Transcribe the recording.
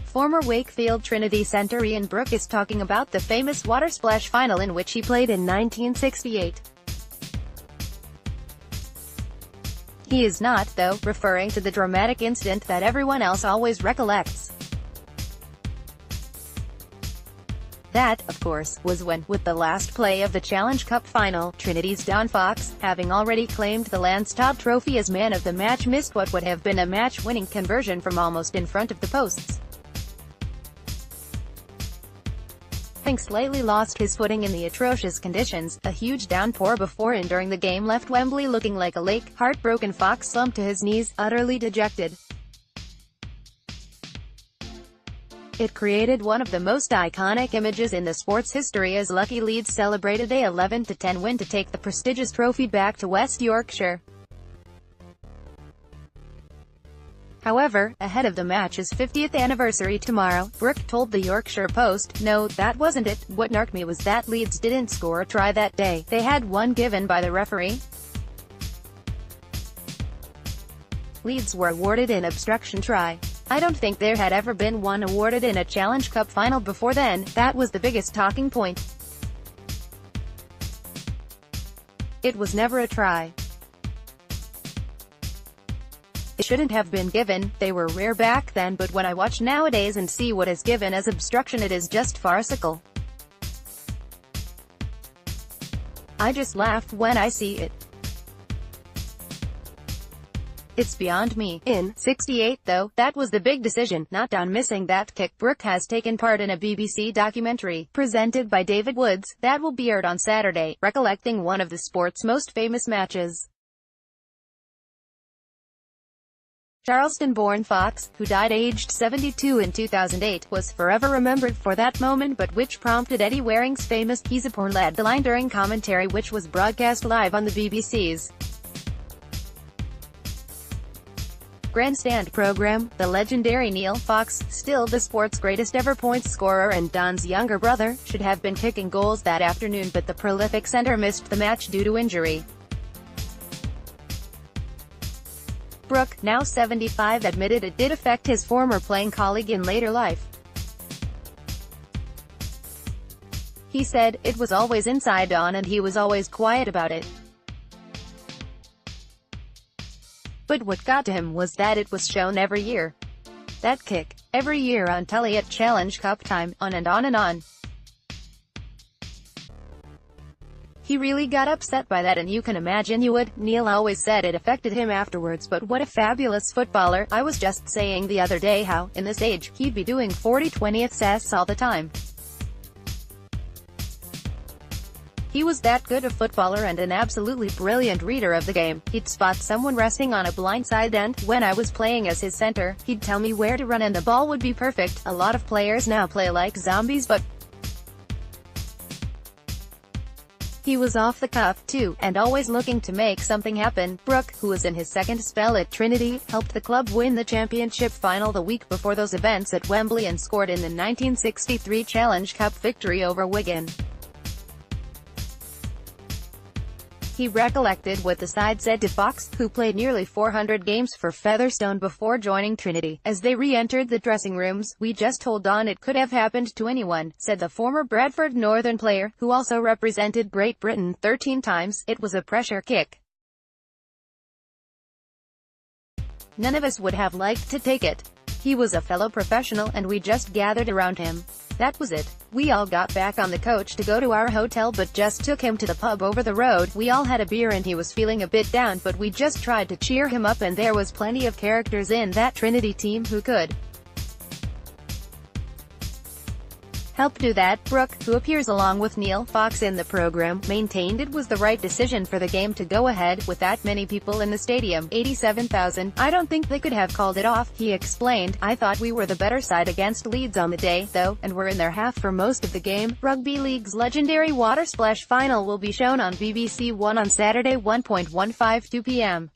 Former Wakefield Trinity center Ian Brooke is talking about the famous Watersplash final in which he played in 1968. He is not, though, referring to the dramatic incident that everyone else always recollects. That, of course, was when, with the last play of the Challenge Cup final, Trinity's Don Fox, having already claimed the Lance Todd Trophy as man of the match, missed what would have been a match-winning conversion from almost in front of the posts. Having slightly lost his footing in the atrocious conditions, a huge downpour before and during the game left Wembley looking like a lake. Heartbroken Fox slumped to his knees, utterly dejected. It created one of the most iconic images in the sport's history as lucky Leeds celebrated a 11-10 win to take the prestigious trophy back to West Yorkshire. However, ahead of the match's 50th anniversary tomorrow, Brooke told the Yorkshire Post, "No, that wasn't it. What narked me was that Leeds didn't score a try that day. They had one given by the referee. Leeds were awarded an obstruction try. I don't think there had ever been one awarded in a Challenge Cup final before then. That was the biggest talking point. It was never a try. It shouldn't have been given. They were rare back then, but when I watch nowadays and see what is given as obstruction, it is just farcical. I just laugh when I see it. It's beyond me." In '68, though, that was the big decision, not Don missing that kick. Brooke has taken part in a BBC documentary, presented by David Woods, that will be aired on Saturday, recollecting one of the sport's most famous matches. Charleston-born Fox, who died aged 72 in 2008, was forever remembered for that moment, but which prompted Eddie Waring's famous "He's a poor lad" line during commentary, which was broadcast live on the BBC's Grandstand program. The legendary Neil Fox, still the sport's greatest ever points scorer and Don's younger brother, should have been kicking goals that afternoon, but the prolific center missed the match due to injury. Brooke, now 75, admitted it did affect his former playing colleague in later life. He said, "It was always inside Don and he was always quiet about it. But what got to him was that it was shown every year. That kick. Every year on telly at Challenge Cup time, on and on and on. He really got upset by that, and you can imagine you would." Neil always said it affected him afterwards, but what a fabulous footballer. "I was just saying the other day how, in this age, he'd be doing 40-20ths all the time. He was that good a footballer and an absolutely brilliant reader of the game. He'd spot someone resting on a blind side, and, when I was playing as his center, he'd tell me where to run and the ball would be perfect. A lot of players now play like zombies, but he was off the cuff, too, and always looking to make something happen." Brooke, who was in his second spell at Trinity, helped the club win the championship final the week before those events at Wembley and scored in the 1963 Challenge Cup victory over Wigan. He recollected what the side said to Fox, who played nearly 400 games for Featherstone before joining Trinity. "As they re-entered the dressing rooms, we just told Don it could have happened to anyone," said the former Bradford Northern player, who also represented Great Britain 13 times. "It was a pressure kick. None of us would have liked to take it. He was a fellow professional and we just gathered around him. That was it. We all got back on the coach to go to our hotel, but just took him to the pub over the road. We all had a beer and he was feeling a bit down, but we just tried to cheer him up, and there was plenty of characters in that Trinity team who could help do that." Brooke, who appears along with Neil Fox in the program, maintained it was the right decision for the game to go ahead, with that many people in the stadium, 87,000. "I don't think they could have called it off," he explained. "I thought we were the better side against Leeds on the day, though, and were in their half for most of the game." Rugby League's legendary Watersplash final will be shown on BBC One on Saturday, 1:15 p.m.